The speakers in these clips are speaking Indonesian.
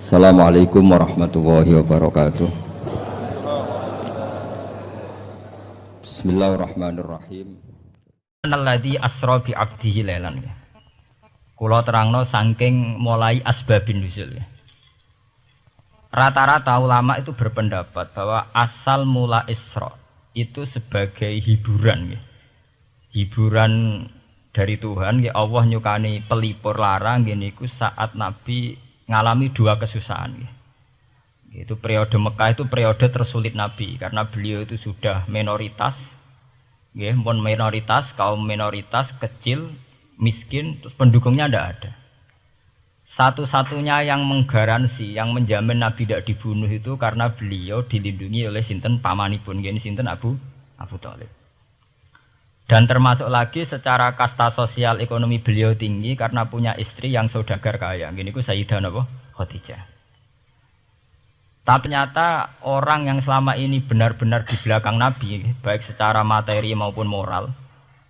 Assalamualaikum warahmatullahi wabarakatuh. Bismillahirrahmanirrahim. Alladzi asra bi 'abdihi lailan. Kula terangno saking mulai asbabun nuzul. Rata-rata ulama itu berpendapat bahwa asal mula Isra itu sebagai hiburan. Hiburan dari Tuhan, Allah nyukani pelipur larang niku saat Nabi ngalami dua kesusahan. Itu periode Mekah itu periode tersulit Nabi karena beliau itu sudah minoritas. Minoritas, kaum minoritas kecil, miskin, terus pendukungnya tidak ada. Satu-satunya yang menggaransi, yang menjamin Nabi tidak dibunuh itu karena beliau dilindungi oleh sinten pamanipun, sinten Abu Thalib. Dan termasuk lagi secara kasta sosial ekonomi beliau tinggi karena punya istri yang saudagar kaya. Gini ku Sayyidah Khadijah. Tapi ternyata orang yang selama ini benar-benar di belakang Nabi, baik secara materi maupun moral,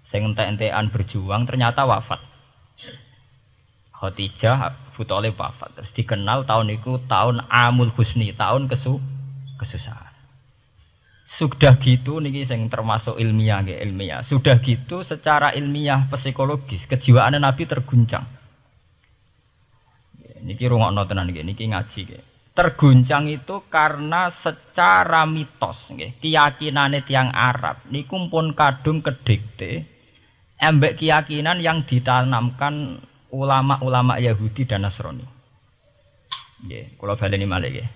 sing entek-entekan berjuang, ternyata wafat. Khadijah Abu Thalib wafat. Terus dikenal tahun itu tahun Amul Husni, tahun kesusahan. Sudah gitu niki sing termasuk ilmiah. Sudah gitu secara ilmiah psikologis kejiwaan Nabi terguncang. Niki rungokno tenan niki ngaji. Terguncang itu karena secara mitos keyakinane tiyang Arab niku pun kadung kedikte embek keyakinan yang ditanamkan ulama-ulama Yahudi dan Nasrani. Nggih, kula baleni malih nggih.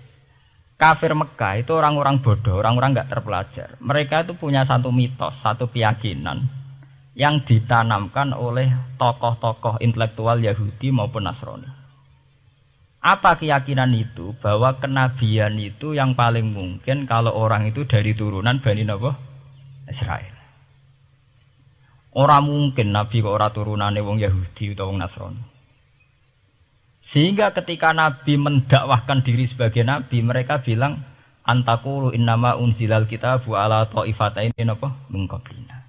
Kafir Mekah itu orang-orang bodoh, orang-orang enggak terpelajar. Mereka itu punya satu mitos, satu keyakinan yang ditanamkan oleh tokoh-tokoh intelektual Yahudi maupun Nasrani. Apa keyakinan itu? Bahwa kenabian itu yang paling mungkin kalau orang itu dari turunan Bani Israel. Orang mungkin Nabi kok ora turunane wong Yahudi utawa wong Nasrani. Sehingga ketika Nabi mendakwahkan diri sebagai Nabi, mereka bilang antakulu innama unzilal kitabu ala ta'ifataini min qablina.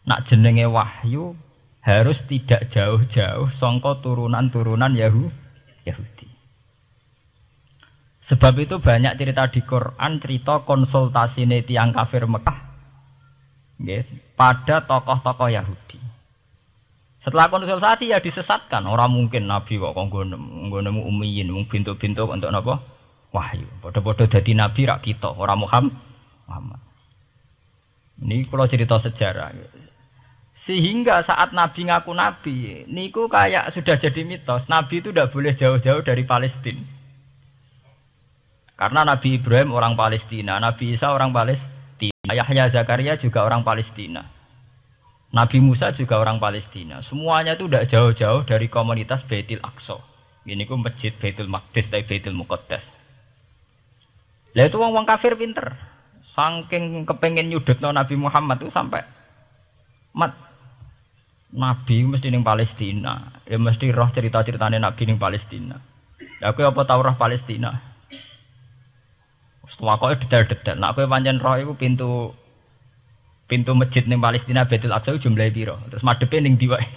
Nak jenenge wahyu harus tidak jauh-jauh sangka turunan-turunan Yahudi. Sebab itu banyak cerita di Quran, cerita konsultasine tiyang kafir Mekah pada tokoh-tokoh Yahudi. Setelah konsultasi ya disesatkan. Orang mungkin Nabi kok nemu ummiyin, mung bintuk-bintuk untuk napa? Wahyu. Padha-padha dadi nabi rak kita, orang Muhammad. Ini kalau cerita sejarah. Sehingga saat Nabi ngaku nabi, niku kayak sudah jadi mitos. Nabi itu tidak boleh jauh-jauh dari Palestina. Karena Nabi Ibrahim orang Palestina, Nabi Isa orang Palestina, Yahya Zakaria juga orang Palestina. Nabi Musa juga orang Palestina. Semuanya itu tidak jauh-jauh dari komunitas Baitul Aqsa. Ini ku masjid Baitul Maqdis atau Baitul Muqaddas. Lah itu wong kafir pinter. Saking kepengen nyudutno Nabi Muhammad itu sampai Nabi mesti ning Palestina. Ya mesti roh cerita-ceritane Nabi ning Palestina. Lah kowe apa tau roh Palestina? Wis tuwakoke detail-detail. Nek kowe pancen roh iku pintu masjid ning Palestina Baitul Aqsa jumlahe piro? Terus madhepe ning ndi wae.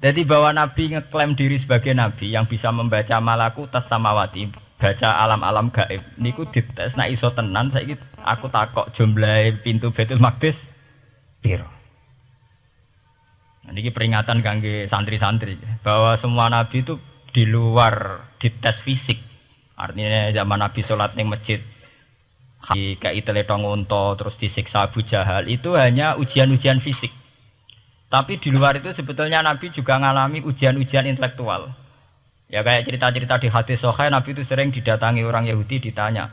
Jadi bahwa Nabi ngeklaim diri sebagai Nabi yang bisa membaca malakutas samawati, baca alam-alam gaib. Niku dites nek iso tenan saiki aku takok jumlahe pintu Baitul Maqdis piro. Niki peringatan kangge santri-santri bahwa semua nabi itu di luar dites fisik. Artinya zaman Nabi salat ning masjid kayak teletong unta terus disiksa Abu Jahal itu hanya ujian-ujian fisik. Tapi di luar itu sebetulnya Nabi juga mengalami ujian-ujian intelektual. Ya kayak cerita-cerita di hadis sahih, Nabi itu sering didatangi orang Yahudi ditanya,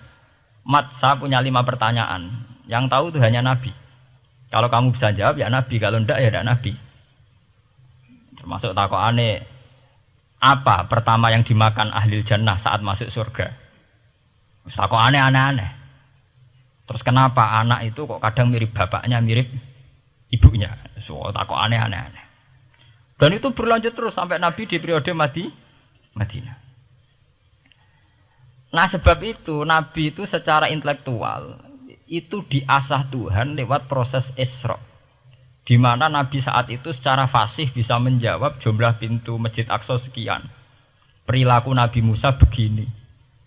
"Mat, saya punya 5 pertanyaan. Yang tahu itu hanya Nabi. Kalau kamu bisa jawab ya Nabi, kalau enggak ya tidak Nabi." Termasuk takokane, apa pertama yang dimakan ahli jannah saat masuk surga? Takokane aneh-aneh. Terus kenapa anak itu kok kadang mirip bapaknya, mirip ibunya? So, takut aneh-aneh. Dan itu berlanjut terus sampai Nabi di periode Madinah. Nah sebab itu Nabi itu secara intelektual itu diasah Tuhan lewat proses Isra. Di mana Nabi saat itu secara fasih bisa menjawab jumlah pintu Masjid Aqsa sekian. perilaku Nabi Musa begini,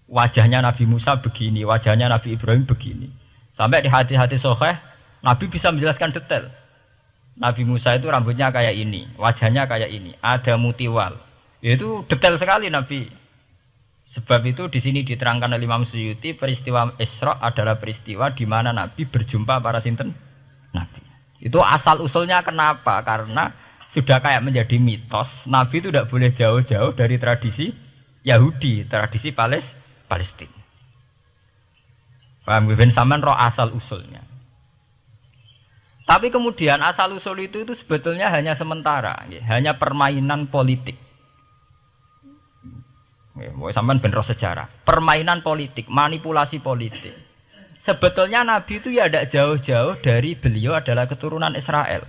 wajahnya Nabi Musa begini, wajahnya Nabi Ibrahim begini. Sampai di hati-hati sahih Nabi bisa menjelaskan detail. Nabi Musa itu rambutnya kayak ini, wajahnya kayak ini, ada mutiwal. Itu detail sekali Nabi. Sebab itu di sini diterangkan oleh Imam Suyuti, peristiwa Isra adalah peristiwa di mana Nabi berjumpa para sinten Nabi. Itu asal usulnya kenapa? Karena sudah kayak menjadi mitos, Nabi itu tidak boleh jauh-jauh dari tradisi Yahudi, tradisi Palestina. Paham ben sampean roh asal usulnya. Tapi kemudian asal usul itu sebetulnya hanya sementara, hanya permainan politik. Mau sampean ben roh sejarah, permainan politik, manipulasi politik. Sebetulnya Nabi itu ya tidak jauh-jauh dari beliau adalah keturunan Israel.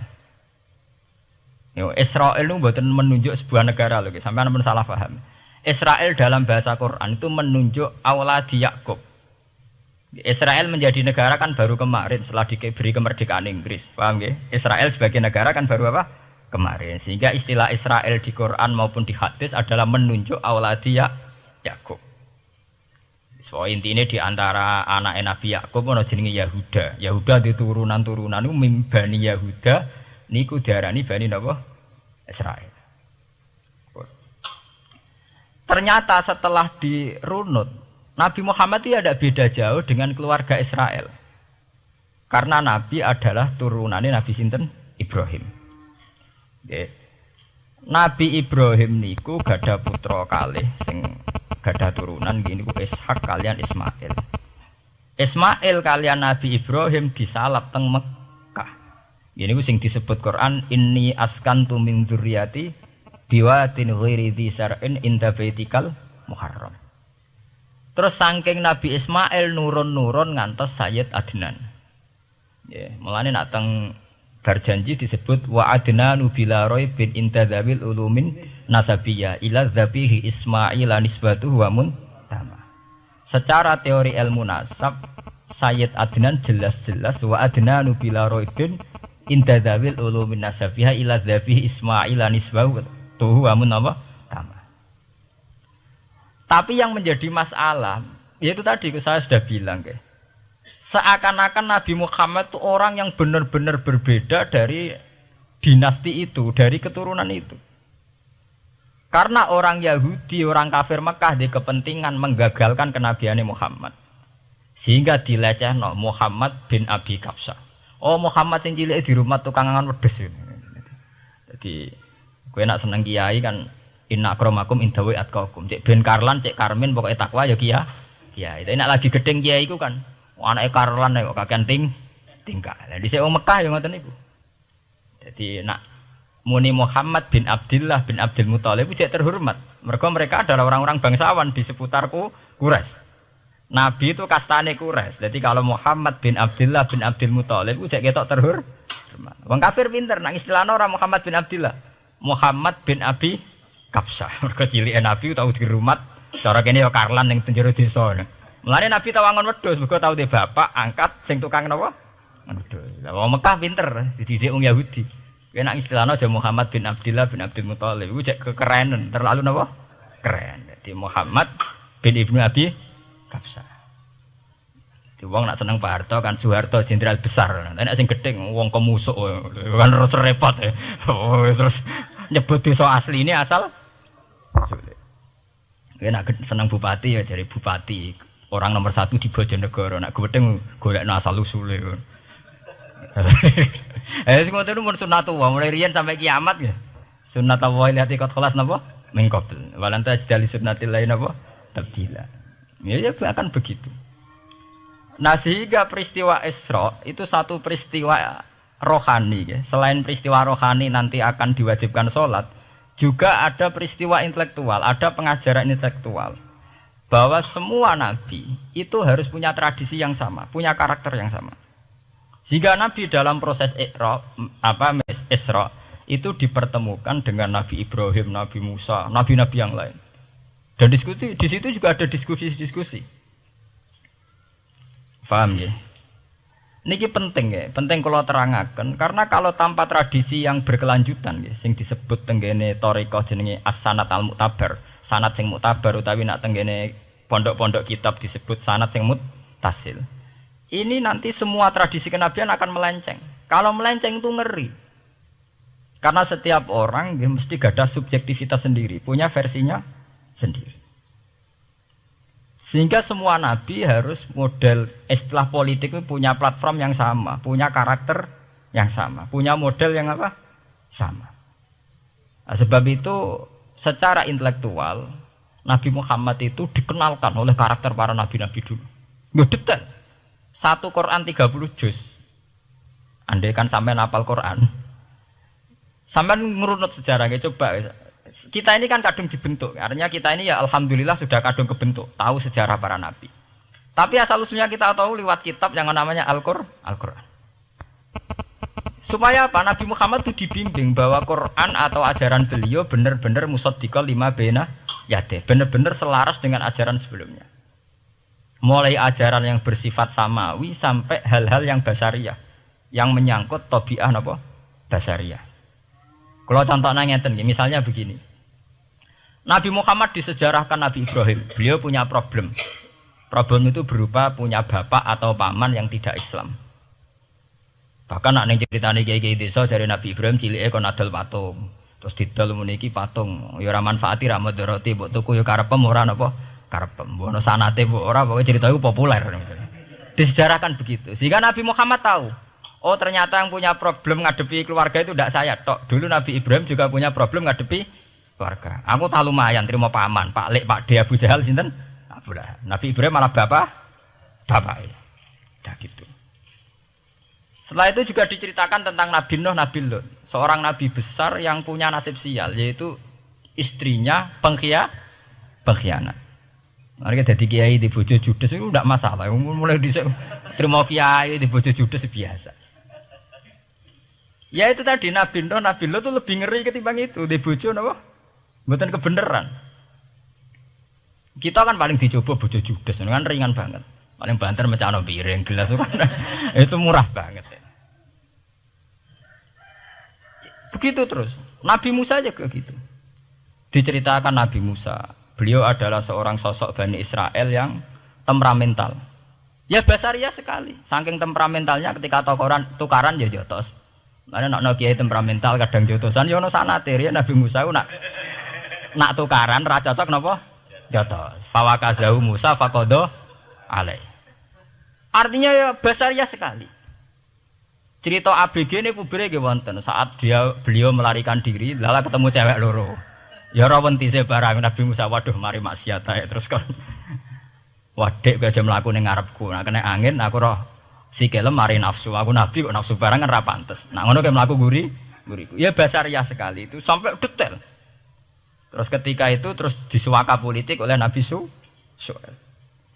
Israel itu bukan menunjuk sebuah negara loh, sampean pun salah paham. Israel dalam bahasa Quran itu menunjuk auladi Yakub. Israel menjadi negara kan baru kemarin setelah diberi kemerdekaan Inggris, paham ya? Israel sebagai negara kan baru apa? Kemarin. Sehingga istilah Israel di Quran maupun di hadis adalah menunjuk auladi Yakub. So intinya di antara anak Nabi Yakub ono jenenge Yahuda. Yahuda di turunan-turunan itu Bani Yahuda niku diarani Bani napa? Israel. Ternyata setelah dirunut Nabi Muhammad itu tidak beda jauh dengan keluarga Israel. Karena Nabi adalah turunannya Nabi sinten Ibrahim. Okay. Nabi Ibrahim niku gada putra kalih sing gada turunan gini ku Ishak kalian Ismail. Ismail kalian Nabi Ibrahim disalap teng Mekah. Gini ku sing disebut Quran inni askantu min dzurriyyati biwatin ghairi dzi sar'in inda baitikal muharram. Terus saking Nabi Ismail nurun-nurun ngantos Sayyid Adnan. Ya, mulane nak teng berjanji disebut wa adnanu bila raibin intadzabil ulumin nasabiyah ila dzabihi Ismail nisbatuhu wa muntama. Secara teori ilmu nasab Sayyid Adnan jelas-jelas wa adnanu bila raibin intadzabil ulumin nasabiyah ila dzabihi Ismail nisbatuhu wa muntama. Tapi yang menjadi masalah, yaitu tadi saya sudah bilang, seakan-akan Nabi Muhammad itu orang yang benar-benar berbeda dari dinasti itu, dari keturunan itu. Karena orang Yahudi, orang kafir Mekah di kepentingan menggagalkan kenabian Muhammad, sehingga dilecehno Muhammad bin Abi Kabsah. Oh Muhammad yang cilik di rumah tukang angan wedes. Jadi, gue nak seneng kiai kan. Inna akramakum indawi atqakum. Cek Ben Karlan, cek Karmin pokoknya takwa ya kiai. Ya, itu enak lagi gedeng kiai iku kan. Anake Karlan kok kakean tingkah. Lah dhisik wong Mekah ya ngoten niku. Jadi nak muni Muhammad bin Abdullah bin Abdul Muthalib cek terhormat. Mereka adalah orang-orang bangsawan di seputar Quraisy. Nabi itu kastane Quraisy. Jadi kalau Muhammad bin Abdullah bin Abdul Muthalib cek ketok terhormat. Wong kafir pinter nang istilahna ora Muhammad bin Abdullah. Muhammad bin Abi Kabsah, mereka cilik Nabi tahu dirumat, cara kene ya Karlan yang penjara desa. Mulane Nabi tahu angon wedhus, mereka tahu de bapak angkat sing tukang napa? Wedhus. Lah wong Mekah pinter, dididik wong Yahudi. Kena istilahnya aja Muhammad bin Abdullah bin Abdul Muthalib, iku cek kekerenan, terlalu napa? Keren. Jadi Muhammad bin Ibnu Abi Kabsah. Di wong nak seneng Pak Harto kan Soeharto jenderal besar. Nek sing gedhe wong kemusuk kan repot ya. Oh, terus nyebut desa asli ini asal nak seneng bupati ya jadi bupati orang nomor 1 di Bojonegoro nak gedeng golekno asal usule. Sing ngoten mun sunatullah mulai riyen sampai kiamat ya. Sunatullah lati qad khalas napa? Min qabl. Walanta jidali sunnatil lain napa? Tabdila. Ya akan begitu. Nah sehingga peristiwa Isra itu satu peristiwa rohani ya. Selain peristiwa rohani nanti akan diwajibkan sholat, juga ada peristiwa intelektual, ada pengajaran intelektual bahwa semua nabi itu harus punya tradisi yang sama, punya karakter yang sama. Jika nabi dalam proses Isra itu dipertemukan dengan Nabi Ibrahim, Nabi Musa, nabi-nabi yang lain. Dan diskusi di situ juga ada diskusi-diskusi. Paham ya? Niki penting ya, penting kalau terangaken karena kalau tanpa tradisi yang berkelanjutan ya, sing disebut tenggene thariqah jenenge as-sanad al-mu'tabar, sanad sing muktabar utawi nak tenggene pondok-pondok kitab disebut sanad sing muttasil. Ini nanti semua tradisi kenabian akan melenceng. Kalau melenceng itu ngeri. Karena setiap orang dia mesti gada subjektivitas sendiri, punya versinya sendiri. Sehingga semua nabi harus model istilah politik itu punya platform yang sama, punya karakter yang sama, punya model yang apa? Sama. Nah, sebab itu secara intelektual Nabi Muhammad itu dikenalkan oleh karakter para nabi-nabi dulu. Nggak detail. Satu Quran 30 juz. Andai kan sampai hafal Quran. Sampai ngurunut sejarahnya coba. Kita ini kan kadung dibentuk. Artinya kita ini ya alhamdulillah sudah kadung kebentuk, tahu sejarah para nabi. Tapi asal usulnya kita tahu lewat kitab yang namanya Al-Qur'an. Supaya apa? Nabi Muhammad itu dibimbing bahwa Quran atau ajaran beliau benar-benar musaddiqal lima baina yadeh, benar-benar selaras dengan ajaran sebelumnya. Mulai ajaran yang bersifat samawi sampai hal-hal yang basariyah, yang menyangkut tabiah napa? Basariyah. Kalau contohnya ngeten, misalnya begini. Nabi Muhammad disejarahkan Nabi Ibrahim. Beliau punya problem. Problem itu berupa punya bapak atau paman yang tidak Islam. Bahkan nak ning ceritane kiai-kiai desa dari Nabi Ibrahim cilike kon adol patung. Terus didol meniki patung, ya ora manfaati ra mudarati, mbok tuku ya karepem ora napa karepem. Mbok ono sanate mbok ora, pokoke cerita iku populer. Disejarahkan begitu. Sehingga Nabi Muhammad tahu, oh ternyata yang punya problem ngadepi keluarga itu tidak saya tok. Dulu Nabi Ibrahim juga punya problem ngadepi keluarga. Aku tak lumayan terima paman, Pak Lek, Pak De, Abu Jahal sinten? Nabi Ibrahim malah bapak. Dah gitu. Setelah itu juga diceritakan tentang Nabi Nuh, Nabi Lut, seorang nabi besar yang punya nasib sial, yaitu istrinya pengkhianat. Mereka jadi kiai di bojo judes itu tidak masalah. Mulai terima kiai di bojo judes biasa. Ya itu tadi Nabi Nuh, Nabi Lut itu lebih ngeri ketimbang itu di bojo napa? Mboten kebenaran. Kita kan paling dicoba bojo judes, kan ringan banget. Paling banter mecano piring gelas itu kan itu murah banget ya. Begitu terus. Nabi Musa juga gitu. Diceritakan Nabi Musa, beliau adalah seorang sosok Bani Israel yang temperamental. Ya basariah sekali. Saking temperamentalnya ketika tukaran ya jotos. Karena nak kiai temperamental kadang jotosan ya ono sanate ya Nabi Musa nak tukaran ra cocok napa? Jotos. Fawakazahu Musa faqada alai. Artinya ya basariah sekali. Cerita ABG ini pubere nggih wonten saat beliau melarikan diri lala ketemu cewek loro. Ya ora wentise barang Nabi Musa, waduh mari maksiat ae terus kon. Wadek aja mlaku ning ngarepku. Nah kena angin aku roh sikile mari nafsu. Aku nabi kok nafsu barang kan ora pantes. Nah ngono ke mlaku guriku. Ya basariah sekali itu sampai detail. Terus ketika itu terus disuaka politik oleh Nabi Syuaib.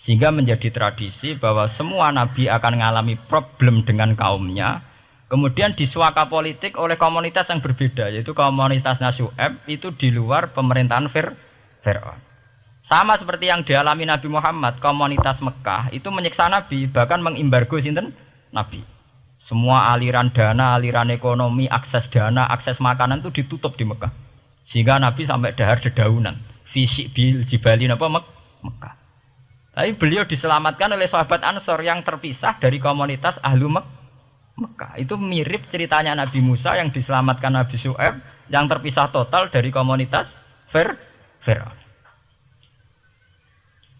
Sehingga menjadi tradisi bahwa semua nabi akan mengalami problem dengan kaumnya, kemudian disuaka politik oleh komunitas yang berbeda, yaitu komunitas Syuaib itu di luar pemerintahan Fir'aun. Sama seperti yang dialami Nabi Muhammad, komunitas Mekah itu menyiksa Nabi, bahkan mengimbargo sinten Nabi. Semua aliran dana, aliran ekonomi, akses dana, akses makanan itu ditutup di Mekah. Sehingga Nabi sampai dahar dedaunan, fisik bil jibali napa Mekah. Tapi beliau diselamatkan oleh sahabat Ansor yang terpisah dari komunitas Ahlu Mekah. Itu mirip ceritanya Nabi Musa yang diselamatkan Nabi Syuaib yang terpisah total dari komunitas Fir'aun.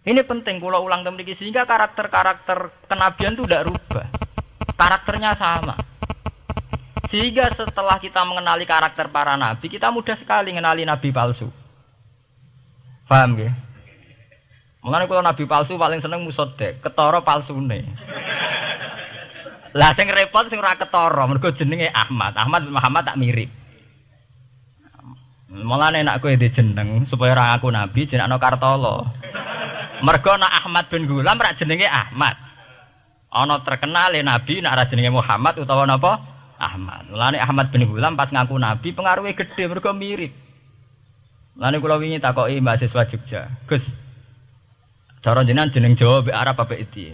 Ini penting kalau ulang temriki sehingga karakter-karakter kenabian itu tidak rubah. Karakternya sama. Sehingga setelah kita mengenali karakter para nabi, kita mudah sekali mengenali nabi palsu. Paham ya? Mengenai kalau nabi palsu paling seneng musodek, ketara palsune. Lah sing repot sing ora ketara, mergo jenenge Ahmad. Ahmad Muhammad tak mirip. Mulane nek kowe jeneng supaya ora ngaku nabi jenengno Kartolo. Mergo nek Ahmad bin Gulam ora jenenge Ahmad. Ana terkenal nabi nek ora jenenge Muhammad utawa napa? Ahmad. Mulane Ahmad bin Gulam pas ngaku nabi pengaruhe gede mergo mirip. Mulane kula wingi takoki mahasiswa Jogja, Gus, cara jenengan jeneng Jawa mbek Arab apa iki?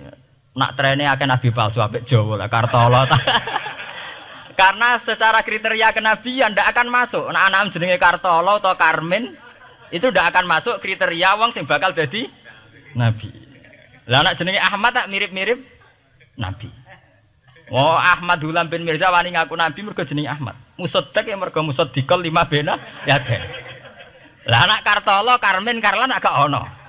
Nak trene akeh nabi palsu apik Jawa lah Kartolo. Karena secara kriteria kenabian ndak akan masuk. Nak anak jenenge Kartolo atau Karmin Itu ndak akan masuk kriteria wong sing bakal dadi nabi. Lah anak jenenge Ahmad tak mirip-mirip nabi. Oh Ahmad Hulam bin Mirza wani ngaku nabi mergo jenenge Ahmad. Musaddiq ya mergo musaddiqal lima bena ya deh. Lah anak Kartolo, Karmen, Karlan agak ono.